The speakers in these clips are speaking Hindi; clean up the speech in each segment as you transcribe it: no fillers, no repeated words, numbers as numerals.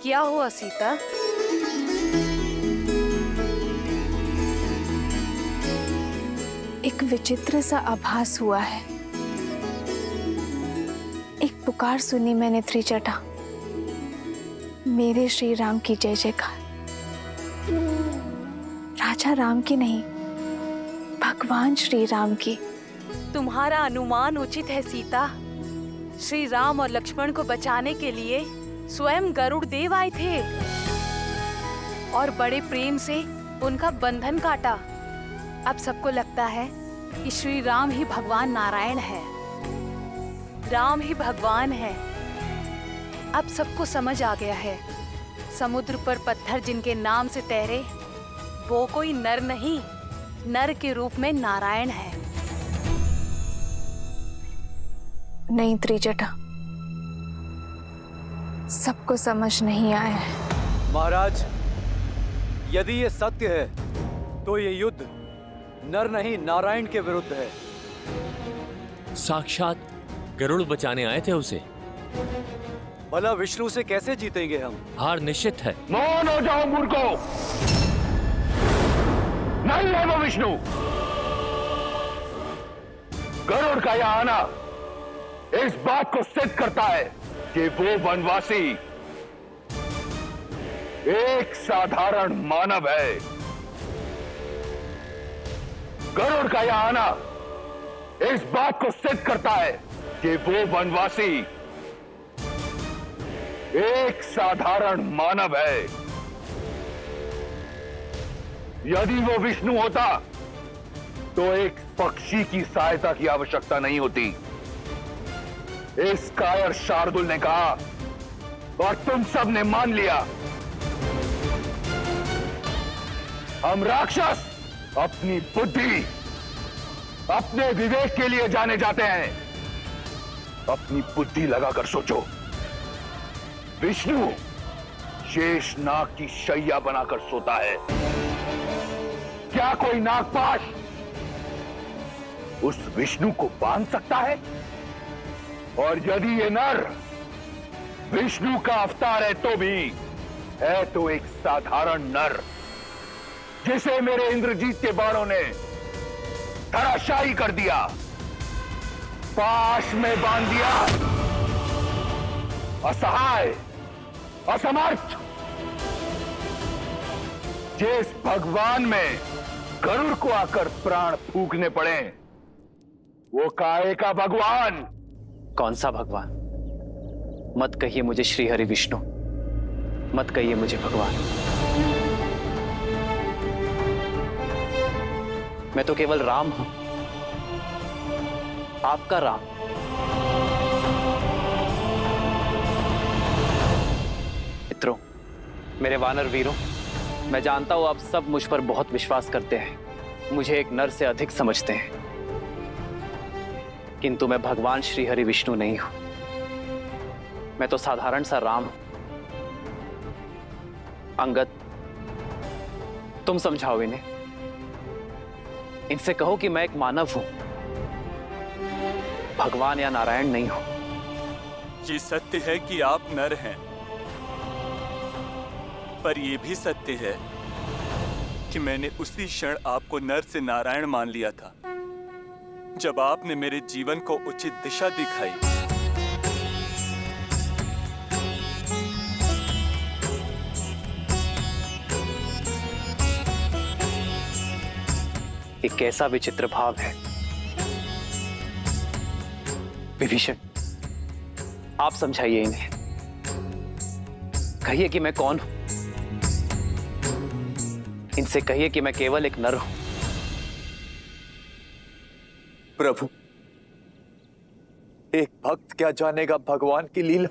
क्या हुआ सीता? एक विचित्र सा आभास हुआ है। एक पुकार सुनी मैंने त्रिजटा, मेरे श्री राम की जय जयकार। राजा राम की नहीं, भगवान श्री राम की। तुम्हारा अनुमान उचित है सीता। श्री राम और लक्ष्मण को बचाने के लिए स्वयं गरुड़ देव आए थे और बड़े प्रेम से उनका बंधन काटा। अब सबको लगता है कि श्री राम ही भगवान नारायण है, राम ही भगवान है। अब सबको समझ आ गया है, समुद्र पर पत्थर जिनके नाम से तैरे वो कोई नर नहीं, नर के रूप में नारायण है। नहीं त्रिजटा, सबको समझ नहीं आया है। महाराज, यदि ये सत्य है तो ये युद्ध नर नहीं नारायण के विरुद्ध है। साक्षात गरुड़ बचाने आए थे उसे। भला विष्णु से कैसे जीतेंगे हम? हार निश्चित है। मौन हो जाओ मूर्खों, नहीं है वो विष्णु। गरुड़ का यहां आना इस बात को सिद्ध करता है कि वो वनवासी एक साधारण मानव है। गरुड़ का यहां आना इस बात को सिद्ध करता है कि वो वनवासी एक साधारण मानव है। यदि वो विष्णु होता तो एक पक्षी की सहायता की आवश्यकता नहीं होती। इस कायर शार्दुल ने कहा और तुम सब ने मान लिया। हम राक्षस अपनी बुद्धि, अपने विवेक के लिए जाने जाते हैं। अपनी बुद्धि लगाकर सोचो, विष्णु शेष नाग की शैया बनाकर सोता है। क्या कोई नागपाश उस विष्णु को बांध सकता है? और यदि ये नर विष्णु का अवतार है तो भी है तो एक साधारण नर, जिसे मेरे इंद्रजीत के बाणों ने धराशायी कर दिया, पाश में बांध दिया। असहाय, असमर्थ, जिस भगवान में गरुड़ को आकर प्राण फूकने पड़े, वो काहे का भगवान? कौन सा भगवान? मत कहिए मुझे श्री हरि विष्णु, मत कहिए मुझे भगवान। मैं तो केवल राम हूं, आपका राम। मित्रों, मेरे वानर वीरों, मैं जानता हूं आप सब मुझ पर बहुत विश्वास करते हैं, मुझे एक नर से अधिक समझते हैं, किंतु मैं भगवान श्री हरि विष्णु नहीं हूं। मैं तो साधारण सा राम हूं। अंगद, तुम समझाओ इन्हें, इनसे कहो कि मैं एक मानव हूं, भगवान या नारायण नहीं हूं। ये सत्य है कि आप नर हैं, पर यह भी सत्य है कि मैंने उसी क्षण आपको नर से नारायण मान लिया था जब आपने मेरे जीवन को उचित दिशा दिखाई। एक कैसा विचित्र भाव है। विभीषण, आप समझाइए इन्हें, कहिए कि मैं कौन हूं। इनसे कहिए कि मैं केवल एक नर हूं। प्रभु, एक भक्त क्या जानेगा भगवान की लीला,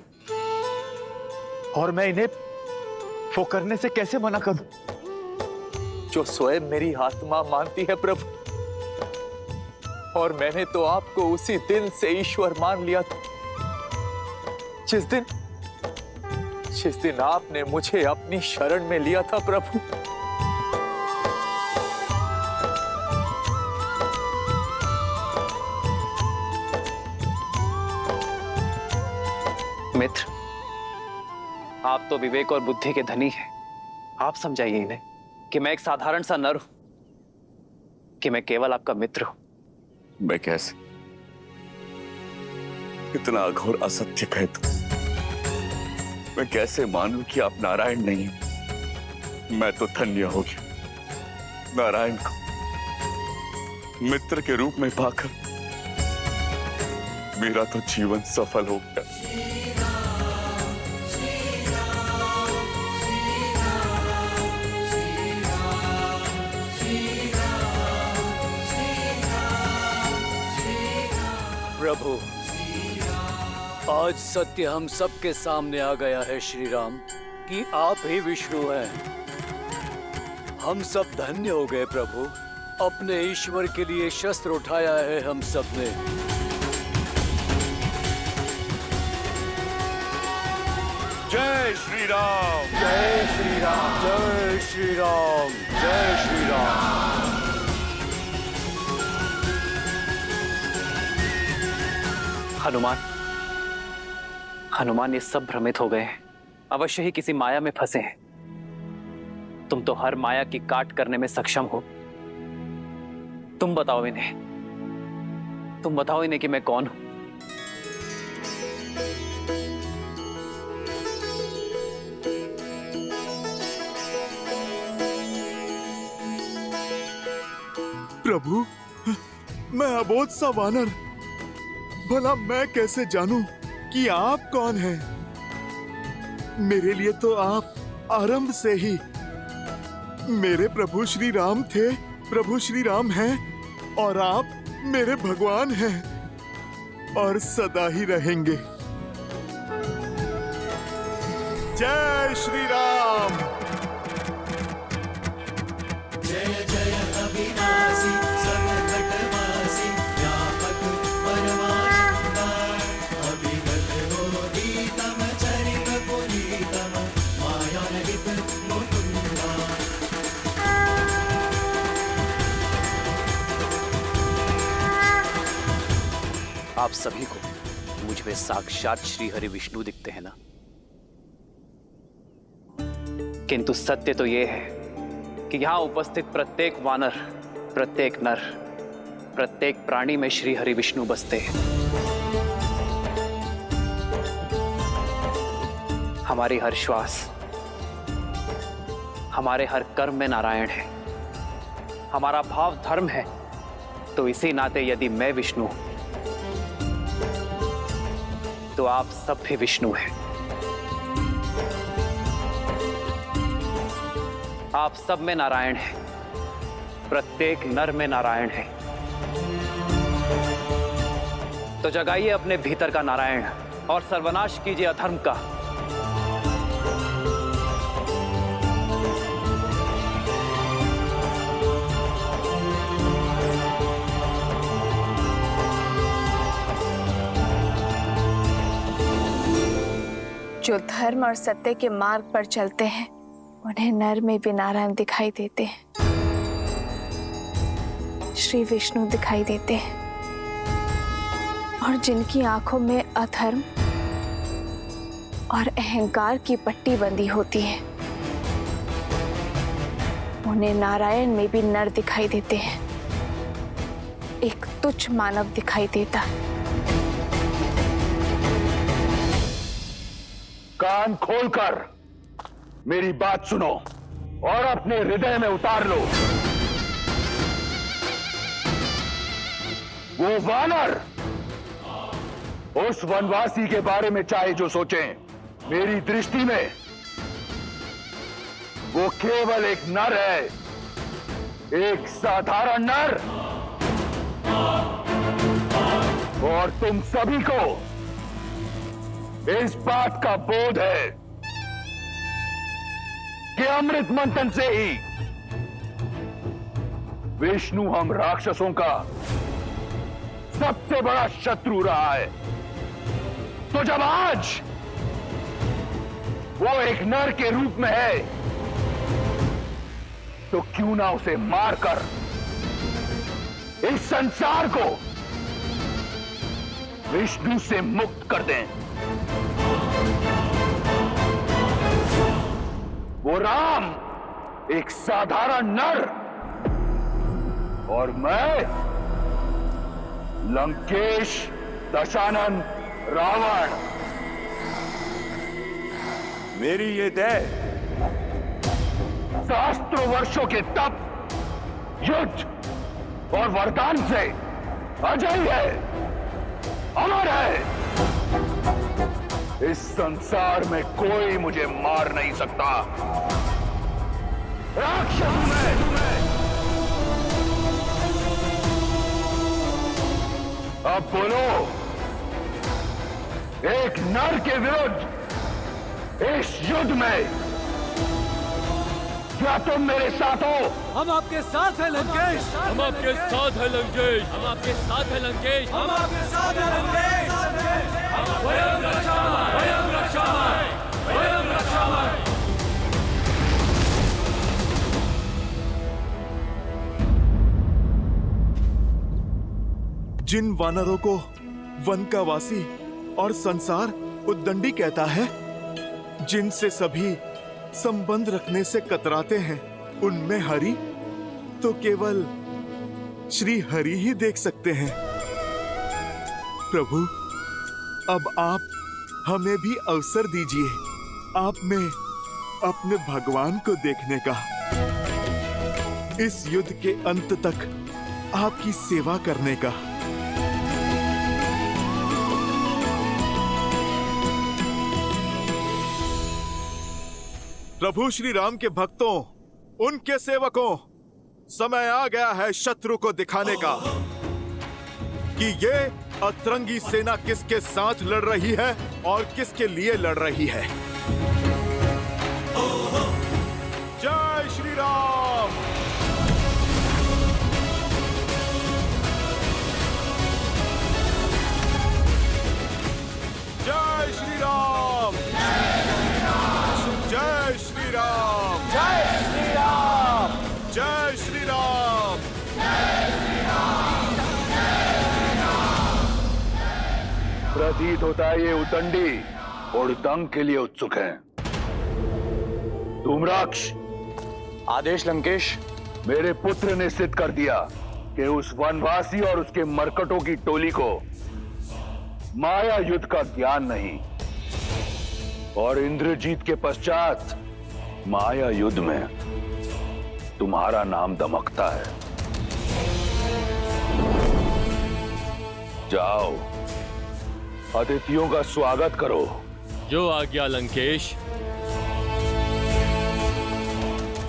और मैं इन्हें वो करने से कैसे मना करूं जो स्वयं मेरी आत्मा मानती है प्रभु। और मैंने तो आपको उसी दिन से ईश्वर मान लिया था जिस दिन आपने मुझे अपनी शरण में लिया था प्रभु। मित्र, आप तो विवेक और बुद्धि के धनी हैं। आप समझाइए इन्हें कि मैं एक साधारण सा नर हूं, कि मैं केवल आपका मित्र हूं। मैं कैसे इतना अघोर असत्य कहे तुम? मैं कैसे मानूं कि आप नारायण नहीं? मैं तो धन्य हो गया नारायण को मित्र के रूप में पाकर। मेरा तो जीवन सफल हो गया। प्रभु, आज सत्य हम सबके सामने आ गया है श्री राम कि आप ही विष्णु हैं। हम सब धन्य हो गए प्रभु। अपने ईश्वर के लिए शस्त्र उठाया है हम सब ने। जय श्री राम, जय श्री राम, जय श्री राम, जय श्री राम। हनुमान ये सब भ्रमित हो गए हैं। अवश्य ही किसी माया में फंसे हैं। तुम तो हर माया की काट करने में सक्षम हो। तुम बताओ इन्हें कि मैं कौन हूं। प्रभु, मैं अबोध सा वानर, भला मैं कैसे जानूं कि आप कौन हैं? मेरे लिए तो आप आरंभ से ही मेरे प्रभु श्री राम थे, प्रभु श्री राम हैं, और आप मेरे भगवान हैं और सदा ही रहेंगे। जय श्री राम। जय जय अविनाशी सर्वघटवासी व्यापक परमानंदा अभिगत बोधितम चरित पुनीतम मायारहित मुकुंदा। आप सभी को मुझ में साक्षात श्री हरि विष्णु दिखते हैं ना? किंतु सत्य तो यह है कि यहां उपस्थित प्रत्येक वानर, प्रत्येक नर, प्रत्येक प्राणी में श्री हरि विष्णु बसते हैं। हमारी हर श्वास, हमारे हर कर्म में नारायण है। हमारा भाव धर्म है। तो इसी नाते यदि मैं विष्णु हूं तो आप सब भी विष्णु हैं। आप सब में नारायण है। प्रत्येक नर में नारायण है। तो जगाइए अपने भीतर का नारायण और सर्वनाश कीजिए अधर्म का। जो धर्म और सत्य के मार्ग पर चलते हैं उन्हें नर में भी नारायण दिखाई देते हैं, श्री विष्णु दिखाई देते हैं। और जिनकी आंखों में अधर्म और अहंकार की पट्टी बंधी होती है उन्हें नारायण में भी नर दिखाई देते हैं। एक तुच्छ मानव दिखाई देता। कान खोलकर मेरी बात सुनो और अपने हृदय में उतार लो। वो वानर उस वनवासी के बारे में चाहे जो सोचें, मेरी दृष्टि में वो केवल एक नर है, एक साधारण नर। और तुम सभी को इस बात का बोध है कि अमृत मंथन से ही विष्णु हम राक्षसों का सबसे बड़ा शत्रु रहा है। तो जब आज वो एक नर के रूप में है तो क्यों ना उसे मारकर इस संसार को विष्णु से मुक्त कर दें। वो राम एक साधारण नर और मैं लंकेश दशानन रावण। मेरी ये देह सहस्त्रों वर्षों के तप, युद्ध और वरदान से अजय है, अमर है। इस संसार में कोई मुझे मार नहीं सकता। राक्षस मैं। अब बोलो, एक नर के विरुद्ध इस युद्ध में क्या तुम मेरे साथ हो? हम आपके साथ हैं लंकेश। हम आपके साथ हैं लंकेश। हम आपके साथ हैं लंकेश। हम आपके साथ हैं लंकेश। स्वयं रक्षामय, स्वयं रक्षामय, स्वयं रक्षामय। जिन वानरों को वन का वासी और संसार उद्दंडी कहता है, जिनसे सभी संबंध रखने से कतराते हैं, उनमें हरि तो केवल श्री हरि ही देख सकते हैं। प्रभु, अब आप हमें भी अवसर दीजिए आप में अपने भगवान को देखने का, इस युद्ध के अंत तक आपकी सेवा करने का। प्रभु श्री राम के भक्तों, उनके सेवकों, समय आ गया है शत्रु को दिखाने का कि ये अतरंगी सेना किसके साथ लड़ रही है और किसके लिए लड़ रही है। जय श्री राम। जय श्री राम। जय श्री राम। जय श्री राम। जय श्री राम। प्रतीत होता है ये उदंडी और दंग के लिए उत्सुक हैं। धूम्राक्ष, आदेश लंकेश। मेरे पुत्र ने सिद्ध कर दिया कि उस वनवासी और उसके मरकटों की टोली को माया युद्ध का ज्ञान नहीं, और इंद्रजीत के पश्चात माया युद्ध में तुम्हारा नाम दमकता है। जाओ, अतिथियों का स्वागत करो। जो आज्ञा लंकेश।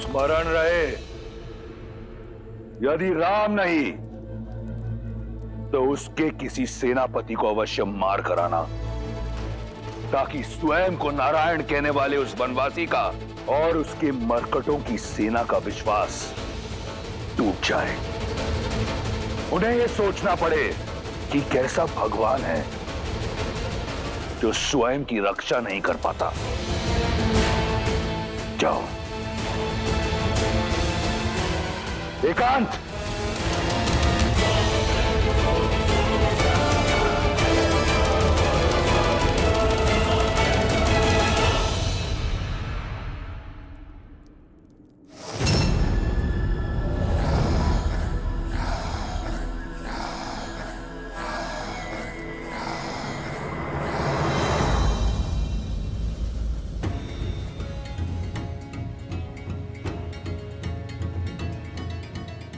स्मरण रहे, यदि राम नहीं तो उसके किसी सेनापति को अवश्य मार कराना, ताकि स्वयं को नारायण कहने वाले उस वनवासी का और उसके मरकटों की सेना का विश्वास टूट जाए। उन्हें यह सोचना पड़े कि कैसा भगवान है जो स्वयं की रक्षा नहीं कर पाता। जाओ। एकांत।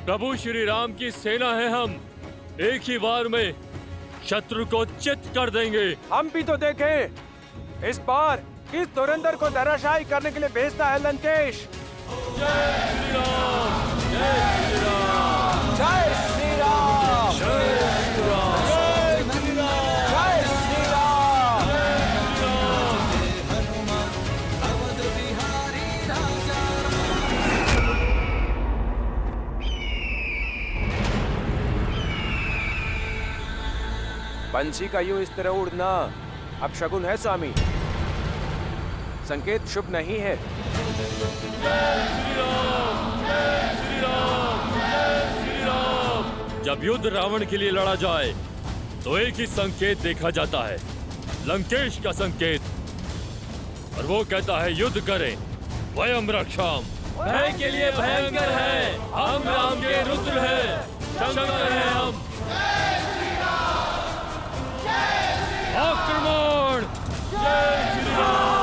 प्रभु श्री राम की सेना है, हम एक ही वार में शत्रु को चित कर देंगे। हम भी तो देखें इस बार किस धुरंधर को धराशायी करने के लिए भेजता है लंकेश। जय श्री राम। जय श्री राम। जय श्री राम। जय श्री राम। जय श्री राम। जय श्री राम। पंछी का यूं इस तरह उड़ना अपशकुन है स्वामी, संकेत शुभ नहीं है। जय श्री राम। जय श्री राम। जय श्री राम। जब युद्ध रावण के लिए लड़ा जाए तो एक ही संकेत देखा जाता है, लंकेश का संकेत, और वो कहता है युद्ध करें। वयम रक्षाम। भय के लिए भयंकर है, हम राम के रुद्र हैं, शंकर हैं हम। आक्रमण! जय श्री राम!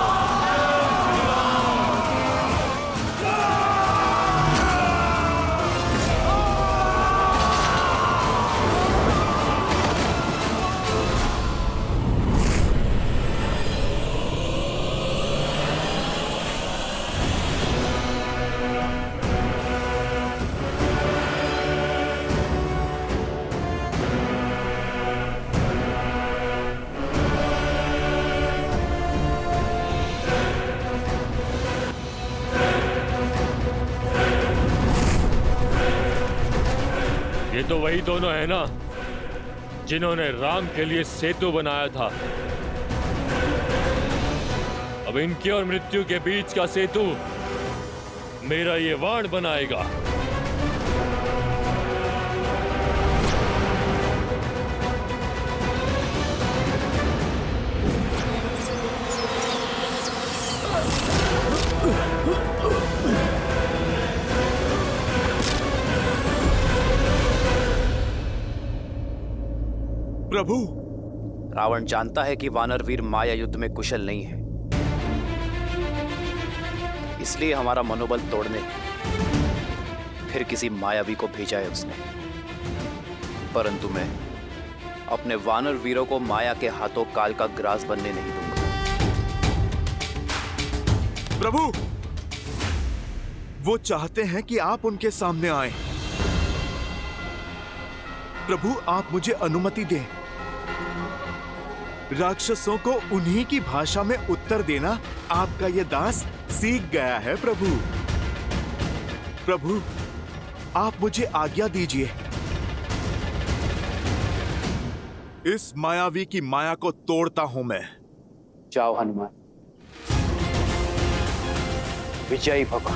ये तो वही दोनों है ना जिन्होंने राम के लिए सेतु बनाया था। अब इनके और मृत्यु के बीच का सेतु मेरा ये वाण बनाएगा। प्रभु, रावण जानता है कि वानर वीर माया युद्ध में कुशल नहीं है, इसलिए हमारा मनोबल तोड़ने फिर किसी मायावी को भेजा है उसने। परंतु मैं अपने वानर वीरों को माया के हाथों काल का ग्रास बनने नहीं दूंगा। प्रभु, वो चाहते हैं कि आप उनके सामने आए। प्रभु, आप मुझे अनुमति दें। राक्षसों को उन्हीं की भाषा में उत्तर देना आपका ये दास सीख गया है। प्रभु, प्रभु, आप मुझे आज्ञा दीजिए। इस मायावी की माया को तोड़ता हूं मैं। जाओ हनुमान, विजयी भव।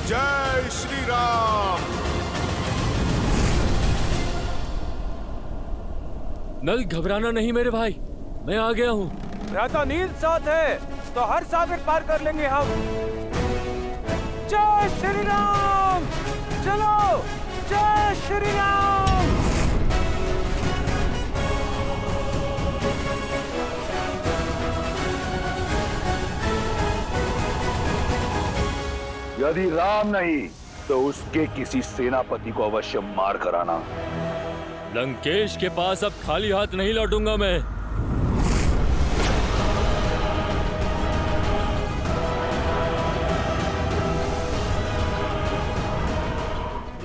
जय श्री राम। नल, घबराना नहीं मेरे भाई, मैं आ गया हूँ। रहता नील साथ है तो हर सागर पार कर लेंगे हम। जय श्री राम। चलो, जय श्री राम। यदि राम नहीं तो उसके किसी सेनापति को अवश्य मार कर आना। लंकेश के पास अब खाली हाथ नहीं लौटूंगा मैं।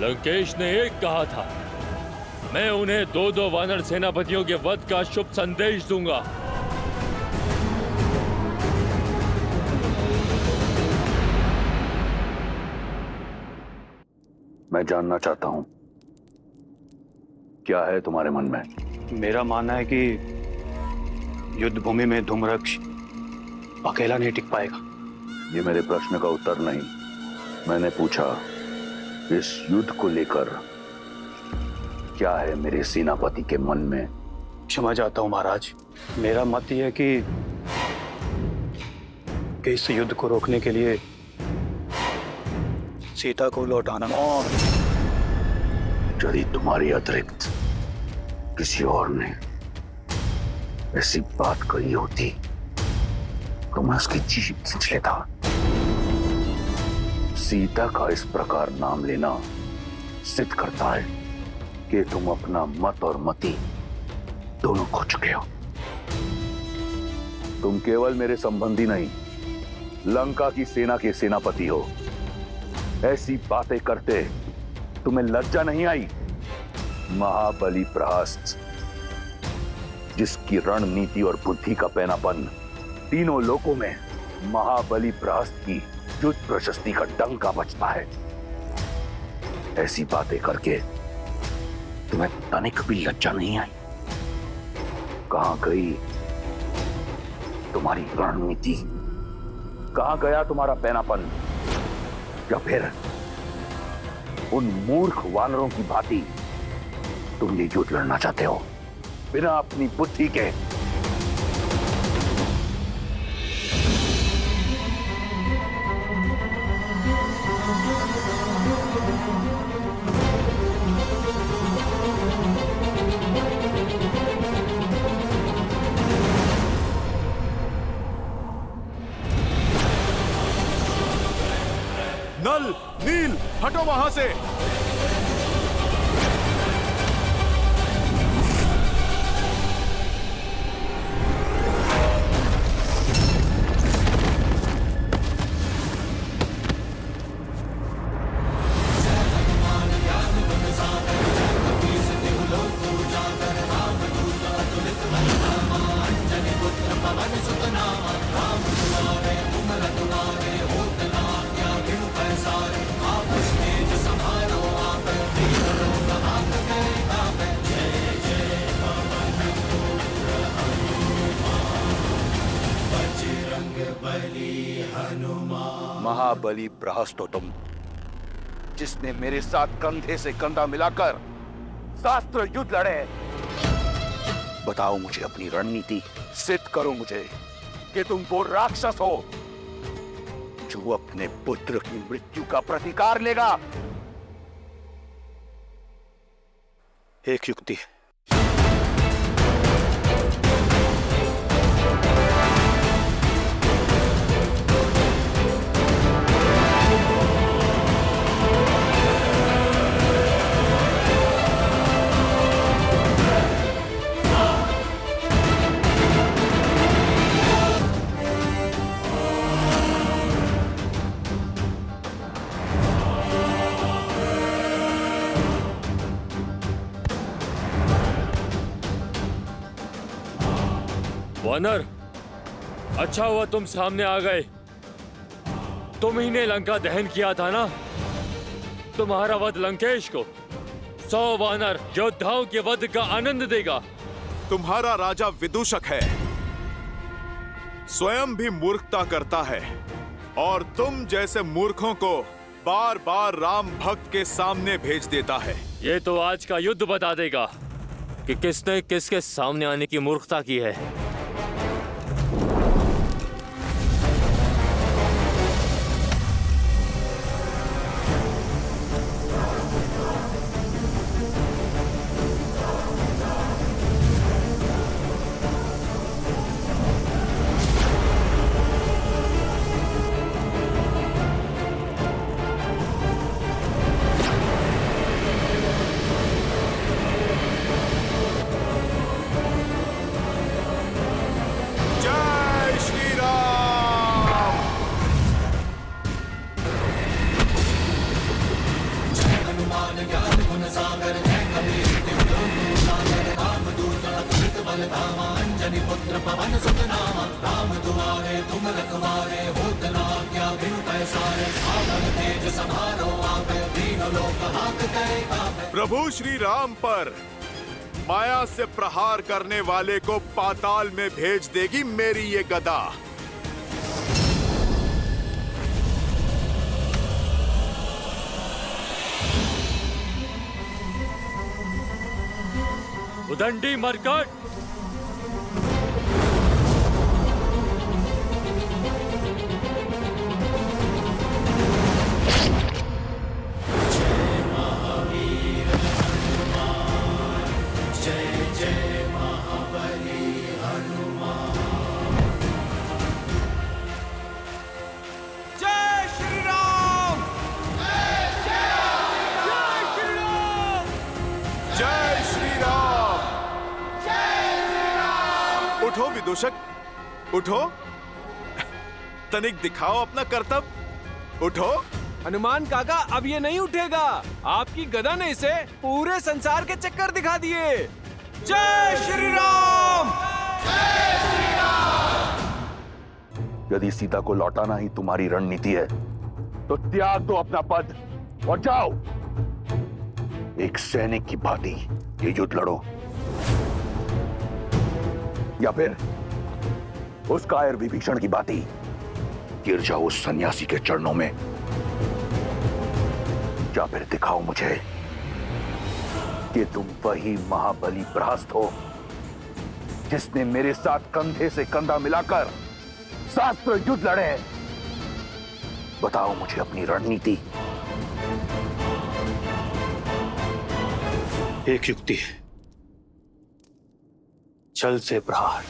लंकेश ने एक कहा था, मैं उन्हें 2-2 वानर सेनापतियों के वध का शुभ संदेश दूंगा। मैं जानना चाहता हूं, क्या है तुम्हारे मन में? मेरा मानना है कि युद्ध भूमि में धूम्रक्ष अकेला नहीं टिक पाएगा। ये मेरे प्रश्न का उत्तर नहीं। मैंने पूछा, इस युद्ध को लेकर क्या है मेरे सेनापति के मन में? क्षमा चाहता हूं महाराज, मेरा मत यह है कि इस युद्ध को रोकने के लिए सीता को लौटाना। यदि तुम्हारी अतिरिक्त किसी और ने ऐसी बात कही होती तो मैं उसकी जीभ खींच लेता। सीता का इस प्रकार नाम लेना सिद्ध करता है कि तुम अपना मत और मति दोनों खो चुके हो। तुम केवल मेरे संबंधी नहीं, लंका की सेना के सेनापति हो। ऐसी बातें करते तुम्हें लज्जा नहीं आई? महाबली प्रहस्त, जिसकी रणनीति और बुद्धि का पैनापन तीनों लोकों में महाबली प्रहस्त की युद्ध प्रशस्ति का डंका बजता है, ऐसी बातें करके तुम्हें तनिक भी लज्जा नहीं आई? कहां गई तुम्हारी रणनीति? कहां गया तुम्हारा पैनापन? या फिर उन मूर्ख वानरों की भांति तुम ये युद्ध लड़ना चाहते हो बिना अपनी बुद्धि के? हटो वहां से। महाबली प्रहस्त हो तुम, जिसने मेरे साथ कंधे से कंधा मिलाकर शास्त्र युद्ध लड़े। बताओ मुझे अपनी रणनीति, सिद्ध करो मुझे कि तुम वो राक्षस हो जो अपने पुत्र की मृत्यु का प्रतिकार लेगा। एक युक्ति। वानर, अच्छा हुआ तुम सामने आ गए। तुम ही ने लंका दहन किया था ना? तुम्हारा वध लंकेश को 100 वानर योद्धाओं के वध का आनंद देगा। तुम्हारा राजा विदूषक है, स्वयं भी मूर्खता करता है और तुम जैसे मूर्खों को बार बार राम भक्त के सामने भेज देता है। ये तो आज का युद्ध बता देगा कि किसने किसके सामने आने की मूर्खता की है। प्रभु श्री राम पर माया से प्रहार करने वाले को पाताल में भेज देगी मेरी ये गदा। उदंडी मरकट, उठो विदूषक, उठो, तनिक दिखाओ अपना कर्तव्य। उठो। हनुमान काका, अब ये नहीं उठेगा। आपकी गदा ने इसे पूरे संसार के चक्कर दिखा दिए। जय श्री राम! जय श्री राम! यदि सीता को लौटाना ही तुम्हारी रणनीति है तो त्याग दो अपना पद और जाओ, एक सैनिक की भांति ये युद्ध लड़ो, या फिर उस कायर विभीषण की भांति गिर जाओ उस सन्यासी के चरणों में, या फिर दिखाओ मुझे कि तुम वही महाबली प्रहस्त हो जिसने मेरे साथ कंधे से कंधा मिलाकर शास्त्र युद्ध लड़े। बताओ मुझे अपनी रणनीति। एक युक्ति, छल से प्रहार।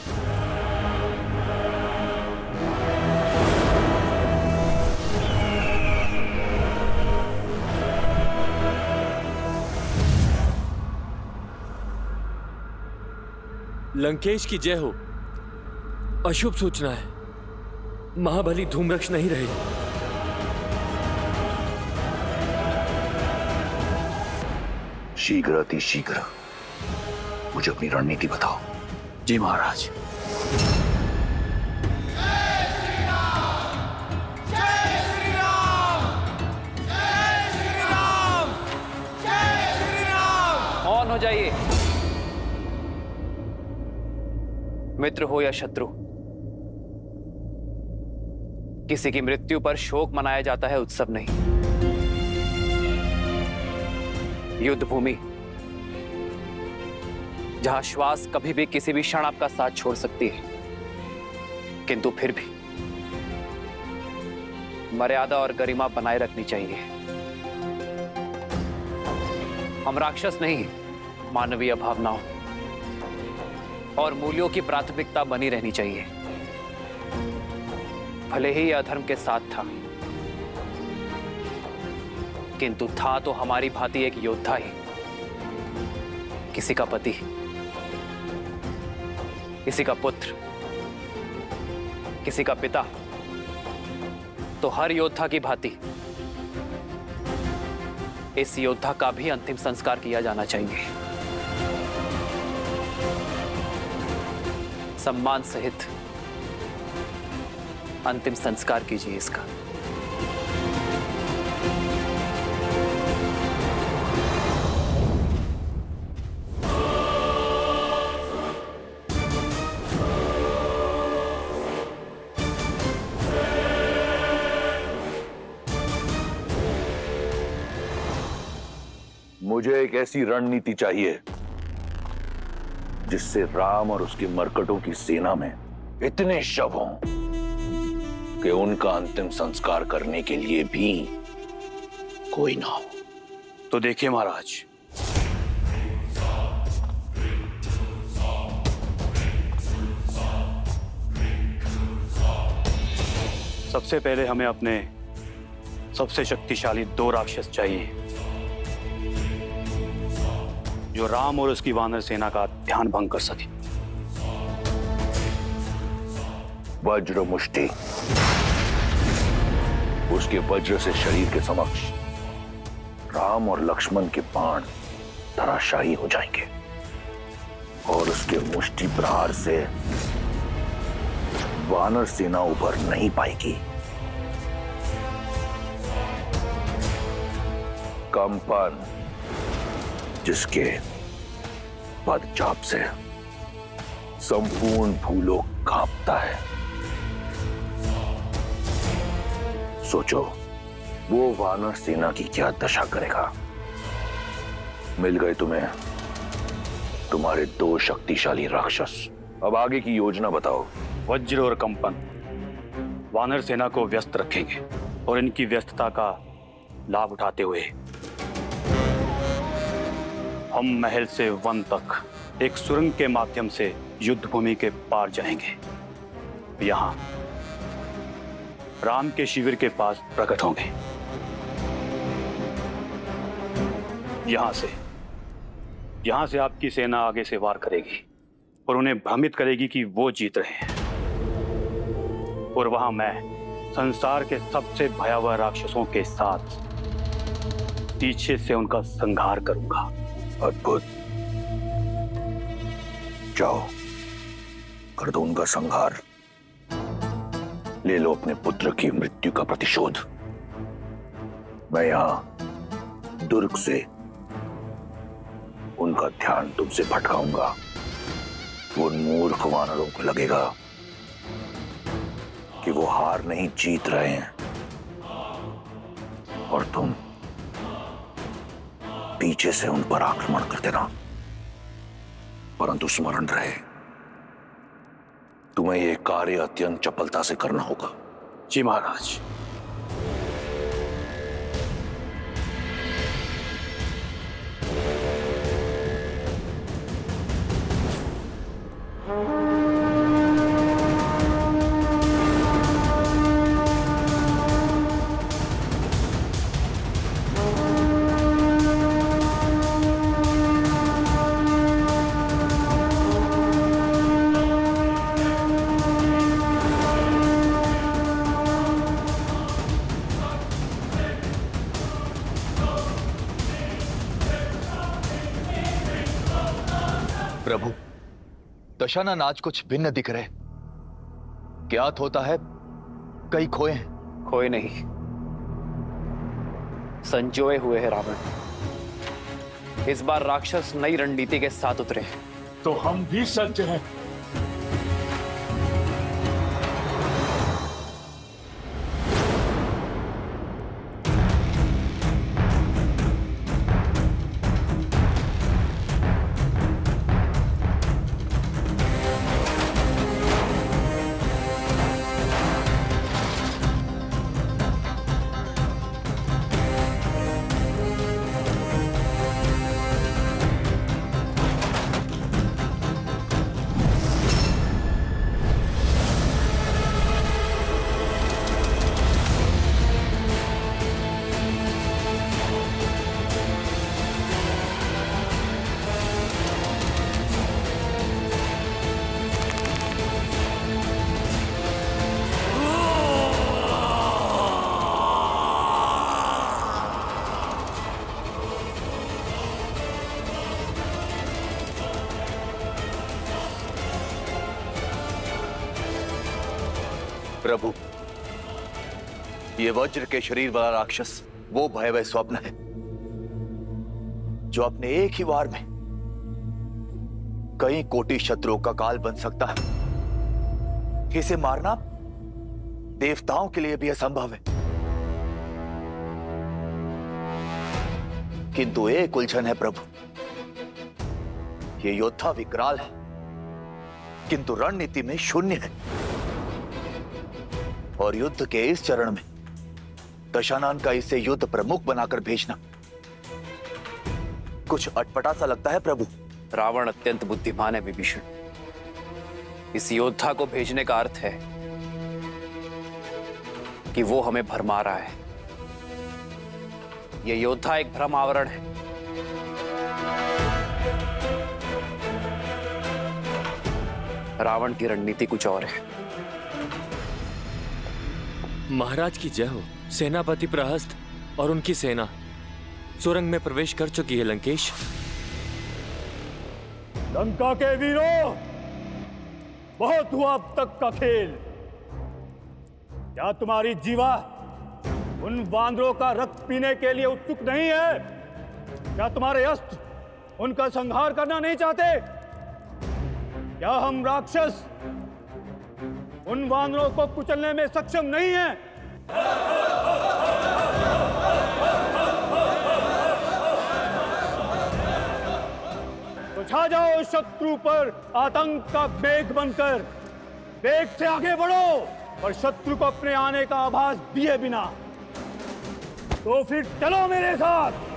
लंकेश की जय हो। अशुभ सूचना है, महाबली धूम्रक्ष नहीं रहे। शीघ्र अति शीघ्र मुझे अपनी रणनीति बताओ। जी महाराज। मौन हो जाइए। मित्र हो या शत्रु, किसी की मृत्यु पर शोक मनाया जाता है, उत्सव नहीं। युद्ध भूमि जहां श्वास कभी भी किसी भी क्षण आपका साथ छोड़ सकती है, किंतु फिर भी मर्यादा और गरिमा बनाए रखनी चाहिए। हम राक्षस नहीं, मानवीय भावनाओं और मूल्यों की प्राथमिकता बनी रहनी चाहिए। भले ही यह अधर्म के साथ था, किंतु था तो हमारी भांति एक योद्धा ही। किसी का पति, किसी का पुत्र, किसी का पिता, तो हर योद्धा की भांति इस योद्धा का भी अंतिम संस्कार किया जाना चाहिए। सम्मान सहित अंतिम संस्कार कीजिए इसका। मुझे एक ऐसी रणनीति चाहिए जिससे राम और उसके मरकटों की सेना में इतने शव हों कि उनका अंतिम संस्कार करने के लिए भी कोई ना हो। तो देखिए महाराज, सबसे पहले हमें अपने सबसे शक्तिशाली 2 राक्षस चाहिए जो राम और उसकी वानर सेना का ध्यान भंग कर सके। वज्र मुष्टि, उसके वज्र से शरीर के समक्ष राम और लक्ष्मण के बाण धराशायी हो जाएंगे और उसके मुष्टि प्रहार से वानर सेना उभर नहीं पाएगी। कंपन, जिसके पदचाप से संपूर्ण भूलोक कांपता है। सोचो वो वानर सेना की क्या दशा करेगा। मिल गए तुम्हें तुम्हारे 2 शक्तिशाली राक्षस। अब आगे की योजना बताओ। वज्र और कंपन वानर सेना को व्यस्त रखेंगे और इनकी व्यस्तता का लाभ उठाते हुए हम महल से वन तक एक सुरंग के माध्यम से युद्ध भूमि के पार जाएंगे। यहां राम के शिविर के पास प्रकट होंगे। यहां से आपकी सेना आगे से वार करेगी और उन्हें भ्रमित करेगी कि वो जीत रहे हैं। और वहां मैं संसार के सबसे भयावह राक्षसों के साथ पीछे से उनका संहार करूंगा। अद्भुत, जाओ कर दो उनका संहार। ले लो अपने पुत्र की मृत्यु का प्रतिशोध। मैं यहां दुर्ग से उनका ध्यान तुमसे भटकाऊंगा। उन मूर्ख वानरों को लगेगा कि वो हार नहीं जीत रहे हैं और तुम पीछे से उन पर आक्रमण कर देना। परंतु स्मरण रहे, तुम्हें यह कार्य अत्यंत चपलता से करना होगा। जी महाराज। प्रभु, दशानन आज कुछ भिन्न दिख रहे। क्या होता है? कई खोए हैं? खोए नहीं, संजोए हुए हैं रावण। इस बार राक्षस नई रणनीति के साथ उतरे हैं। तो हम भी सज्ज हैं। प्रभु, ये वज्र के शरीर वाला राक्षस वो भयावह स्वप्न है जो अपने एक ही वार में कई कोटि शत्रुओं का काल बन सकता है। इसे मारना देवताओं के लिए भी असंभव है। किंतु एक उलझन है प्रभु, ये योद्धा विकराल है किंतु रणनीति में शून्य है। और युद्ध के इस चरण में दशानन का इसे युद्ध प्रमुख बनाकर भेजना कुछ अटपटा सा लगता है प्रभु। रावण अत्यंत बुद्धिमान है विभीषण। इस योद्धा को भेजने का अर्थ है कि वो हमें भरमा रहा है। यह योद्धा एक भ्रम आवरण है। रावण की रणनीति कुछ और है। महाराज की जय हो। सेनापति प्रहस्त और उनकी सेना सुरंग में प्रवेश कर चुकी है लंकेश। लंका के वीरों, बहुत हुआ अब तक का खेल। क्या तुम्हारी जीवा उन वानरों का रक्त पीने के लिए उत्सुक नहीं है? क्या तुम्हारे अस्त्र उनका संहार करना नहीं चाहते? क्या हम राक्षस उन वानरों को कुचलने में सक्षम नहीं हैं? तो छा जाओ शत्रु पर आतंक का मेघ बनकर। वेग से आगे बढ़ो और शत्रु को अपने आने का आभास दिए बिना। तो फिर चलो मेरे साथ।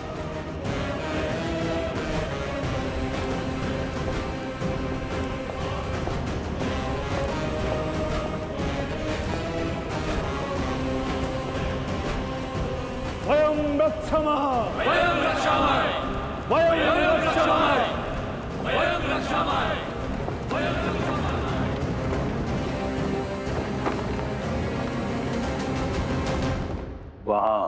वयं रक्षामः, वयं रक्षामः, वयं रक्षामः, वयं रक्षामः, वयं रक्षामः। वहां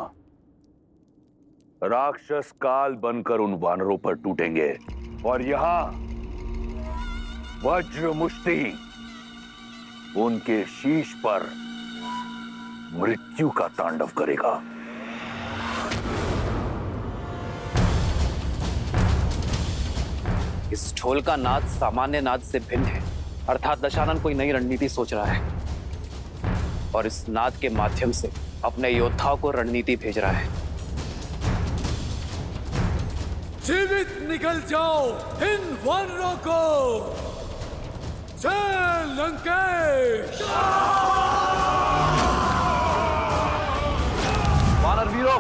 राक्षस काल बनकर उन वानरों पर टूटेंगे और यहां वज्र मुष्टि उनके शीश पर मृत्यु का तांडव करेगा। इस ढोल का नाद सामान्य नाद से भिन्न है। अर्थात दशानन कोई नई रणनीति सोच रहा है और इस नाद के माध्यम से अपने योद्धाओं को रणनीति भेज रहा है। जीवित निकल जाओ इन वानरों को। जय लंकेश। वानर वीरों,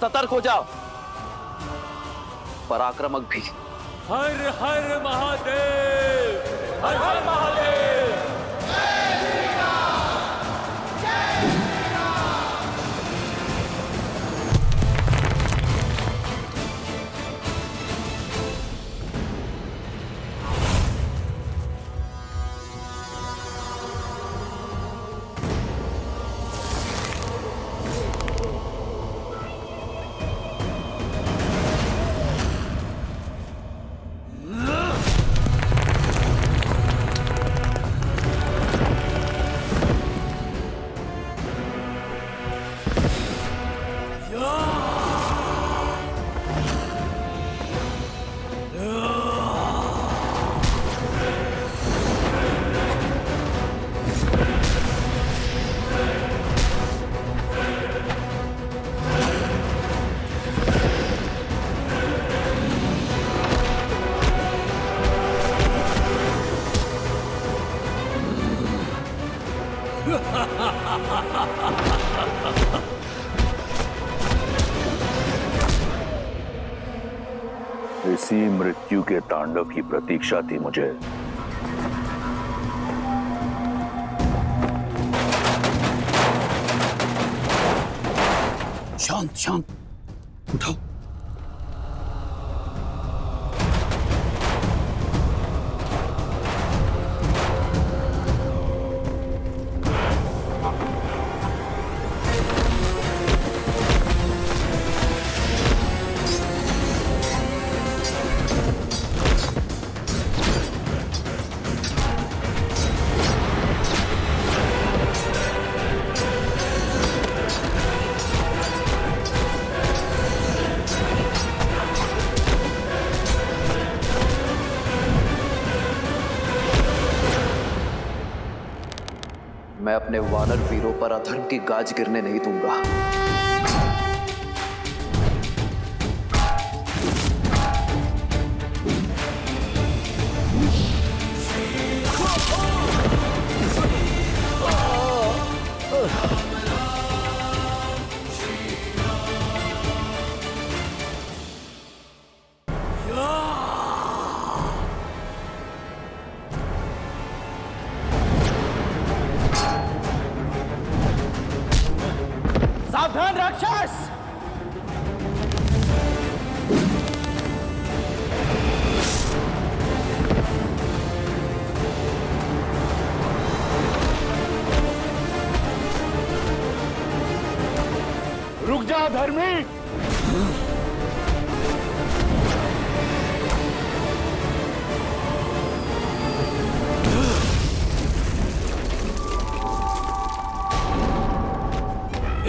सतर्क हो जाओ। पराक्रमक भी। हर हर महादेव, हर हर महादेव। इसी मृत्यु के तांडव की प्रतीक्षा थी मुझे। शांत शांत, उठाओ। मैं अपने वानर वीरों पर अधर्म की गाज गिरने नहीं दूंगा। सावधान राक्षस! रुक जा धर्मी।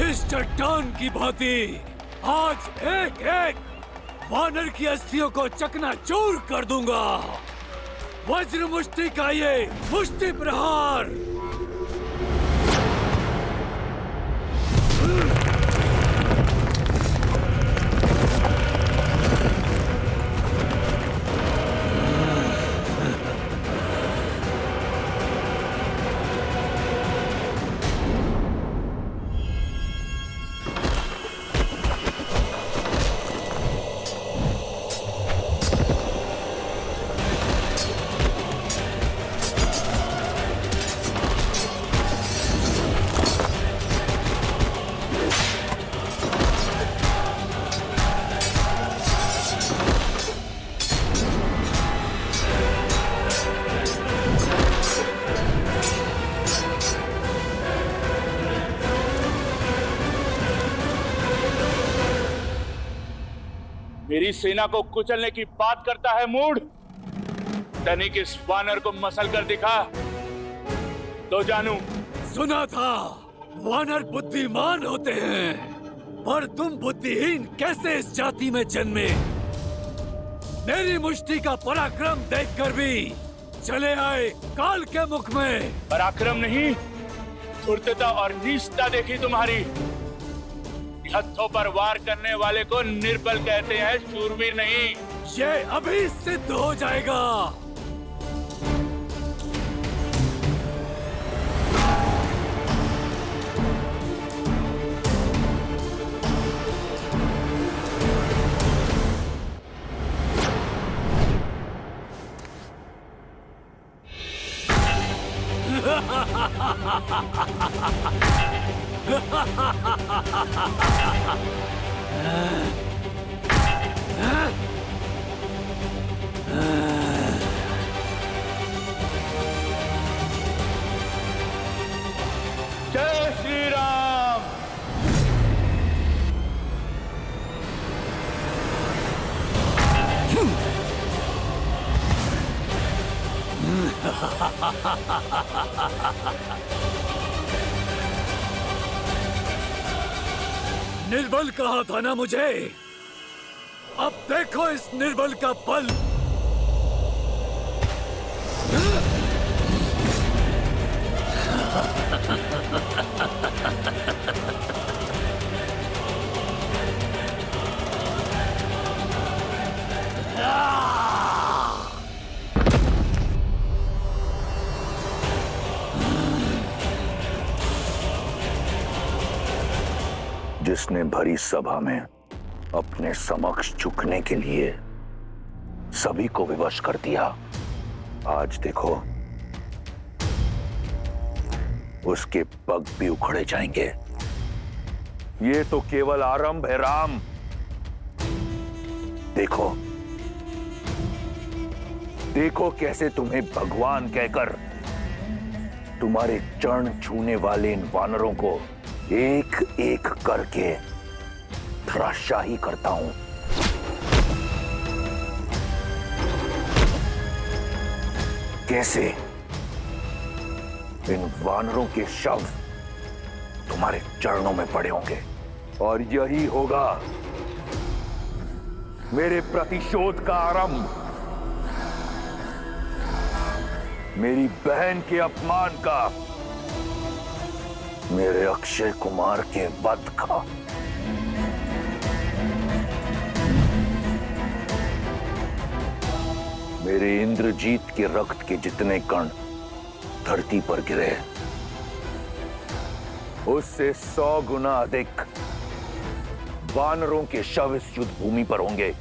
इस चट्टान की भांति आज एक एक वानर की अस्थियों को चकनाचूर कर दूंगा। वज्र मुष्टि का ये मुष्टि प्रहार। मेरी सेना को कुचलने की बात करता है मूढ़। तनिक इस वानर को मसल कर दिखा तो जानू। सुना था वानर बुद्धिमान होते हैं, पर तुम बुद्धिहीन कैसे इस जाति में जन्मे? मेरी मुष्टि का पराक्रम देखकर भी चले आए काल के मुख में। पराक्रम नहीं, धूर्तता और नीचता देखी तुम्हारी। हथों पर वार करने वाले को निर्बल कहते हैं, शूरवीर नहीं। ये अभी सिद्ध हो जाएगा। जय श्री राम। निर्बल कहा था ना मुझे? अब देखो इस निर्बल का बल। जिसने भरी सभा में अपने समक्ष झुकने के लिए सभी को विवश कर दिया, आज देखो उसके पग भी उखड़े जाएंगे। ये तो केवल आरंभ है राम। देखो देखो कैसे तुम्हें भगवान कहकर तुम्हारे चरण छूने वाले इन वानरों को एक एक करके धराशाही करता हूं। कैसे इन वानरों के शव तुम्हारे चरणों में पड़े होंगे, और यही होगा मेरे प्रतिशोध का आरंभ, मेरी बहन के अपमान का, मेरे अक्षय कुमार के वध का। मेरे इंद्रजीत के रक्त के जितने कण धरती पर गिरे, उससे 100 गुना अधिक वानरों के शव इस युद्ध भूमि पर होंगे,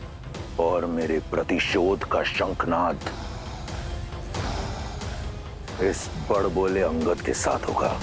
और मेरे प्रतिशोध का शंखनाद इस बड़बोले अंगद के साथ होगा।